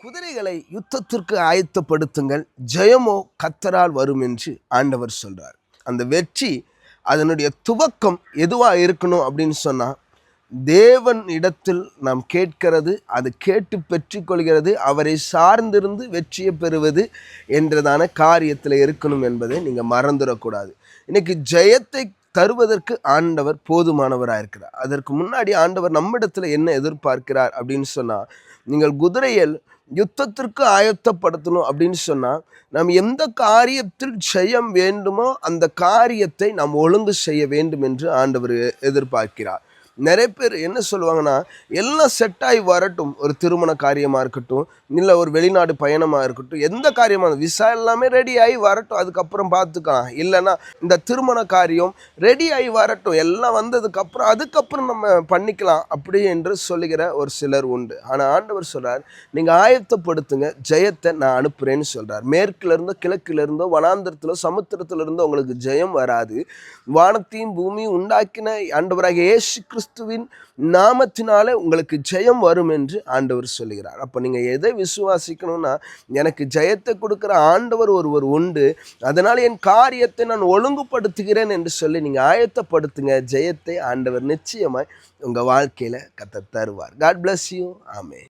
குதிரைகளை யுத்தத்திற்கு ஆயத்தப்படுத்துங்கள், ஜெயமோ கர்த்தரால் வரும் என்று ஆண்டவர் சொல்றார். அந்த வெற்றி அதனுடைய துவக்கம் எதுவா இருக்கணும் அப்படின்னு சொன்னா, தேவன் இடத்தில் நாம் கேட்கிறது, அது கேட்டு பெற்றுக்கொள்கிறது, அவரை சார்ந்திருந்து வெற்றியை பெறுவது என்றதான காரியத்தில் இருக்கணும் என்பதை நீங்க மறந்துடக்கூடாது. இன்னைக்கு ஜெயத்தை தருவதற்கு ஆண்டவர் போதுமானவராக இருக்கிறார். அதற்கு முன்னாடி ஆண்டவர் நம்மிடத்துல என்ன எதிர்பார்க்கிறார் அப்படின்னு சொன்னா, நீங்கள் குதிரையில் யுத்தத்திற்கு ஆயத்தப்படுத்தணும் அப்படின்னு சொன்னா, நாம் எந்த காரியத்தில் ஜெயம் வேண்டுமோ அந்த காரியத்தை நாம் ஒழுங்கு செய்ய வேண்டும் என்று ஆண்டவர் எதிர்பார்க்கிறார். நிறைய பேர் என்ன சொல்லுவாங்கன்னா, எல்லாம் செட் ஆகி வரட்டும், ஒரு திருமண காரியமாக இருக்கட்டும், இல்லை ஒரு வெளிநாடு பயணமாக இருக்கட்டும், எந்த காரியமாக விசா எல்லாமே ரெடி ஆகி வரட்டும், அதுக்கப்புறம் பார்த்துக்கலாம். இல்லைன்னா இந்த திருமண காரியம் ரெடி ஆகி வரட்டும், எல்லாம் வந்ததுக்கப்புறம் அதுக்கப்புறம் நம்ம பண்ணிக்கலாம் அப்படி என்று சொல்லுகிற ஒரு சிலர் உண்டு. ஆனால் ஆண்டவர் சொல்கிறார், நீங்கள் ஆயத்தப்படுத்துங்க, ஜெயத்தை நான் அனுப்புகிறேன்னு சொல்கிறார். மேற்கிலிருந்தோ கிழக்கிலிருந்தோ வனாந்திரத்திலோ சமுத்திரத்திலிருந்தோ உங்களுக்கு ஜெயம் வராது. வானத்தையும் பூமியும் உண்டாக்கின ஆண்டவராகிய இயேசு கிறிஸ்துவின் நாமத்தினாலே உங்களுக்கு ஜெயம் வரும் என்று ஆண்டவர் சொல்லுகிறார். அப்போ நீங்கள் எதை விசுவாசிக்கணும்னா, எனக்கு ஜெயத்தை கொடுக்குற ஆண்டவர் ஒருவர் உண்டு, அதனால் என் காரியத்தை நான் ஒழுங்குபடுத்துகிறேன் என்று சொல்லி நீங்கள் ஆயத்தப்படுத்துங்க. ஜெயத்தை ஆண்டவர் நிச்சயமாய் உங்கள் வாழ்க்கையில் கர்த்தர் தருவார். God bless you. ஆமென்.